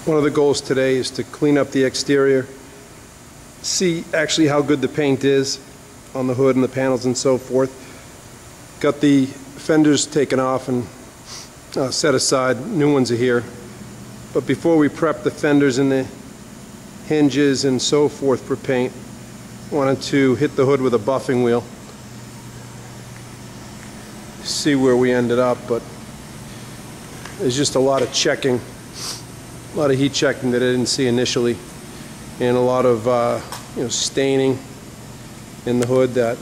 One of the goals today is to clean up the exterior, see actually how good the paint is on the hood and the panels and so forth. Got the fenders taken off and set aside. New ones are here. But before we prep the fenders and the hinges and so forth for paint, wanted to hit the hood with a buffing wheel, see where we ended up. But there's just a lot of checking, a lot of heat checking that I didn't see initially, and a lot of staining in the hood that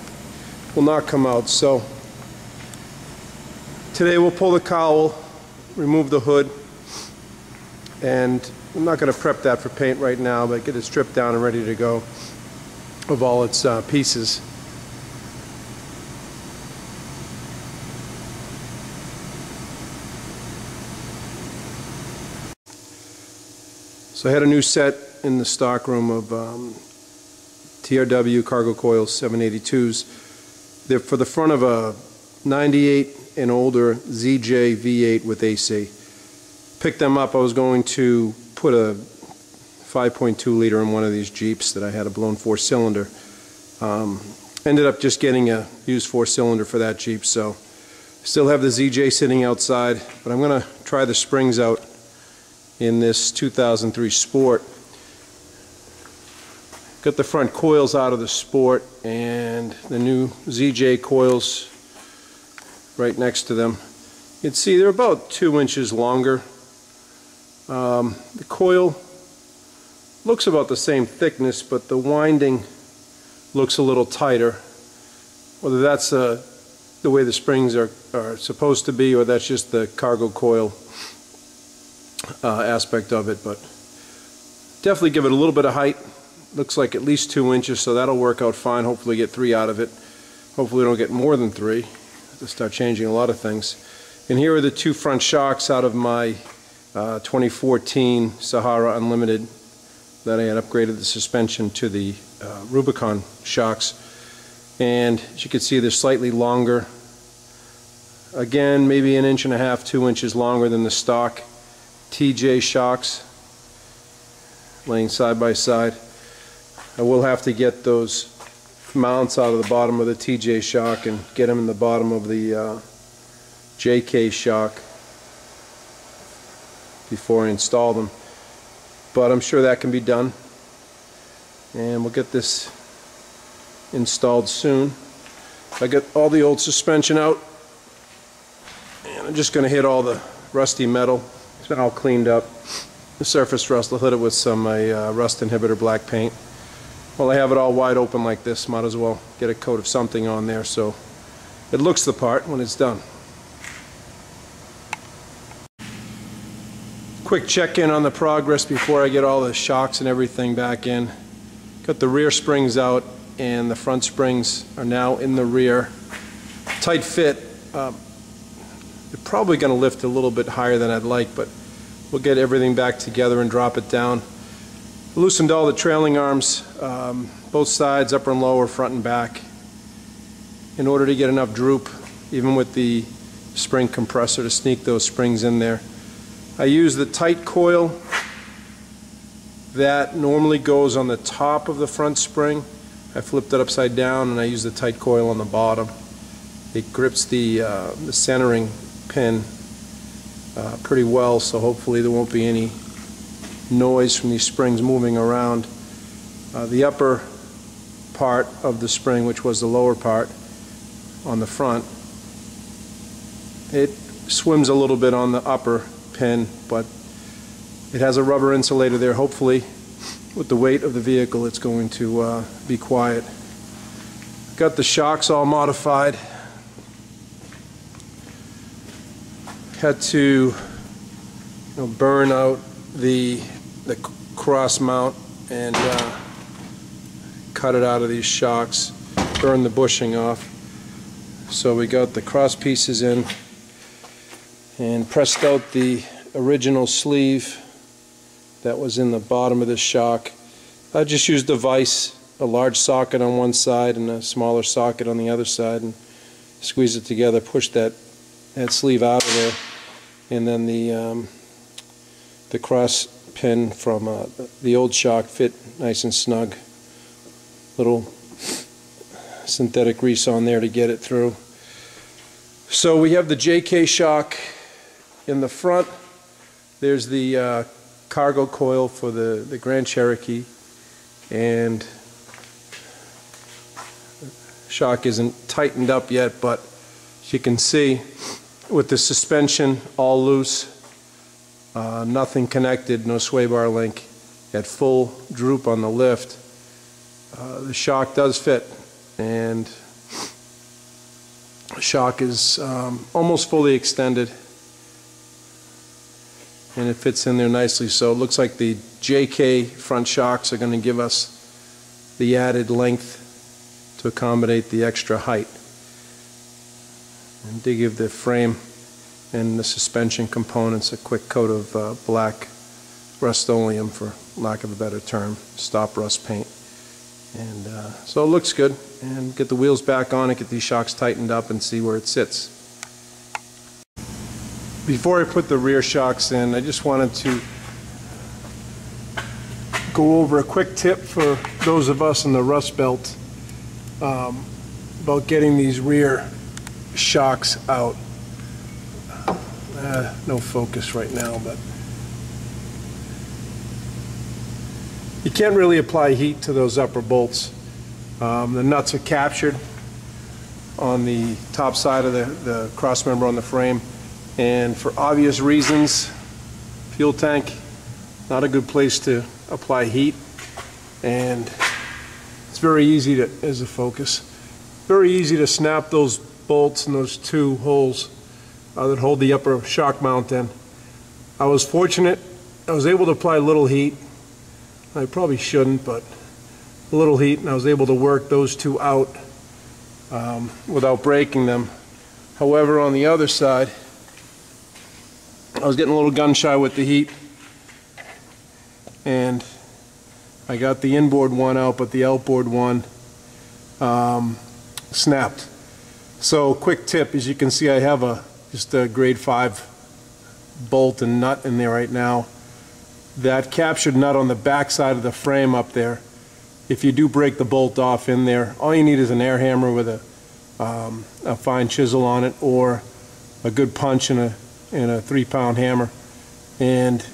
will not come out. So today we'll pull the cowl, remove the hood, and I'm not going to prep that for paint right now, but get it stripped down and ready to go of all its pieces. So I had a new set in the stock room of TRW cargo coils 782s. They're for the front of a 98 and older ZJ V8 with AC. Picked them up. I was going to put a 5.2 liter in one of these Jeeps that I had, a blown 4-cylinder. Ended up just getting a used 4-cylinder for that Jeep, so still have the ZJ sitting outside, but I'm going to try the springs out in this 2003 Sport. Got the front coils out of the Sport and the new ZJ coils right next to them. You can see they're about 2 inches longer. The coil looks about the same thickness, but the winding looks a little tighter. Whether that's the way the springs are supposed to be, or that's just the cargo coil aspect of it, but definitely give it a little bit of height. Looks like at least 2 inches, so that'll work out fine. Hopefully get 3 out of it. Hopefully we don't get more than 3. To start changing a lot of things. And here are the 2 front shocks out of my 2014 Sahara Unlimited that I had upgraded the suspension to the Rubicon shocks. And as you can see, they're slightly longer. Again, maybe 1.5 inches, 2 inches longer than the stock TJ shocks, laying side by side. I will have to get those mounts out of the bottom of the TJ shock and get them in the bottom of the JK shock before I install them, but I'm sure that can be done, and we'll get this installed soon. I got all the old suspension out, and I'm just going to hit all the rusty metal. It's been all cleaned up. The surface rust, I'll hit it with some rust inhibitor black paint. Well, I have it all wide open like this, might as well get a coat of something on there so it looks the part when it's done. Quick check-in on the progress before I get all the shocks and everything back in. Got the rear springs out and the front springs are now in the rear. Tight fit. They're probably going to lift a little bit higher than I'd like, but we'll get everything back together and drop it down. Loosened all the trailing arms, both sides, upper and lower, front and back, in order to get enough droop, even with the spring compressor, to sneak those springs in there. I use the tight coil that normally goes on the top of the front spring. I flipped it upside down and I use the tight coil on the bottom. It grips the centering pin pretty well, so hopefully there won't be any noise from these springs moving around. The upper part of the spring, which was the lower part on the front, it swims a little bit on the upper pin, but it has a rubber insulator there. Hopefully with the weight of the vehicle it's going to be quiet. Got the shocks all modified. Had to burn out the cross mount and cut it out of these shocks, burn the bushing off. So we got the cross pieces in and pressed out the original sleeve that was in the bottom of the shock. I just used a vise, a large socket on one side and a smaller socket on the other side, and squeeze it together, push that sleeve out of there, and then the cross pin from the old shock, fit nice and snug. Little synthetic grease on there to get it through. So we have the JK shock in the front. There's the cargo coil for the Grand Cherokee, and shock isn't tightened up yet, but as you can see, with the suspension all loose, nothing connected, no sway bar link, at full droop on the lift, the shock does fit, and the shock is almost fully extended, and it fits in there nicely. So it looks like the JK front shocks are going to give us the added length to accommodate the extra height, and to give the frame and the suspension components a quick coat of black Rust-Oleum, for lack of a better term, stop rust paint. And so it looks good, and get the wheels back on it, get these shocks tightened up, and see where it sits. Before I put the rear shocks in, I just wanted to go over a quick tip for those of us in the Rust Belt about getting these rear shocks out. No focus right now, but you can't really apply heat to those upper bolts. The nuts are captured on the top side of the cross member on the frame, and for obvious reasons, fuel tank, not a good place to apply heat, and it's very easy to, as a focus, very easy to snap those bolts in those two holes that hold the upper shock mount in. I was fortunate, I was able to apply a little heat. I probably shouldn't, but a little heat, and I was able to work those two out without breaking them. However, on the other side, I was getting a little gun shy with the heat, and I got the inboard one out, but the outboard one snapped. So quick tip, as you can see, I have just a grade 5 bolt and nut in there right now. That captured nut on the back side of the frame up there, if you do break the bolt off in there, all you need is an air hammer with a fine chisel on it, or a good punch and a 3-pound hammer, and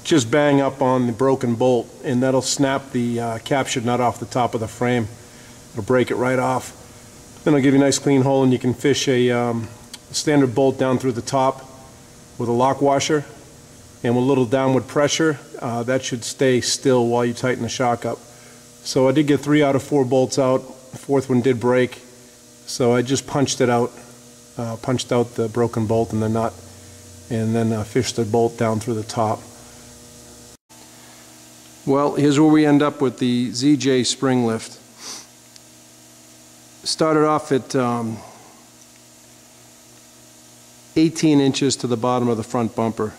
just bang up on the broken bolt, and that'll snap the captured nut off the top of the frame. It'll break it right off. Then it'll give you a nice clean hole, and you can fish a standard bolt down through the top with a lock washer, and with a little downward pressure, that should stay still while you tighten the shock up. So I did get 3 out of 4 bolts out. The 4th one did break, so I just punched it out, punched out the broken bolt and the nut, and then fished the bolt down through the top. Well, here's where we end up with the ZJ spring lift. Started off at 18 inches to the bottom of the front bumper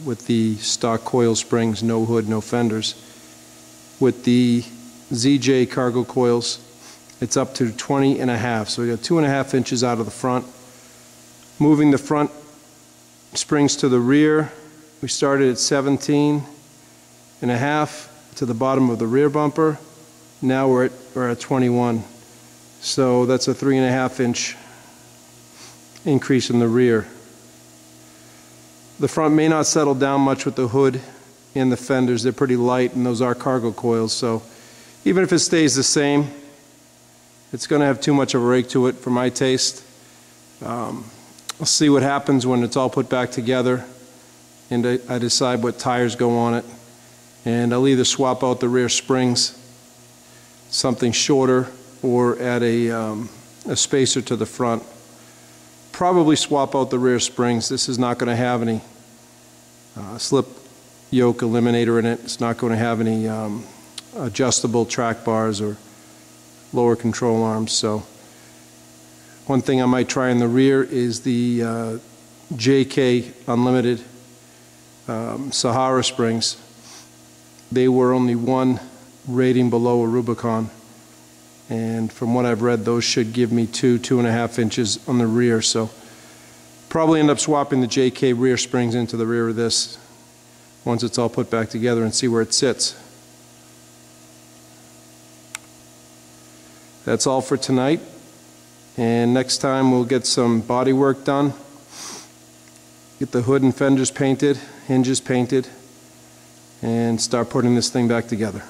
with the stock coil springs, no hood, no fenders. With the ZJ cargo coils, it's up to 20.5, so we got 2.5 inches out of the front. Moving the front springs to the rear, we started at 17.5 to the bottom of the rear bumper. Now we're at 21, so that's a 3.5 inch increase in the rear. The front may not settle down much with the hood and the fenders. They're pretty light, and those are cargo coils, so even if it stays the same, it's going to have too much of a rake to it for my taste. I'll see what happens when it's all put back together, and I decide what tires go on it, and I'll either swap out the rear springs, something shorter, or add a spacer to the front. Probably swap out the rear springs. This is not going to have any slip yoke eliminator in it. It's not going to have any adjustable track bars or lower control arms. So one thing I might try in the rear is the JK Unlimited Sahara springs. They were only 1 rating below a Rubicon, and from what I've read, those should give me 2.5 inches on the rear. So probably end up swapping the JK rear springs into the rear of this. once it's all put back together and see where it sits. That's all for tonight, and next time we'll get some body work done, get the hood and fenders painted, hinges painted, and start putting this thing back together.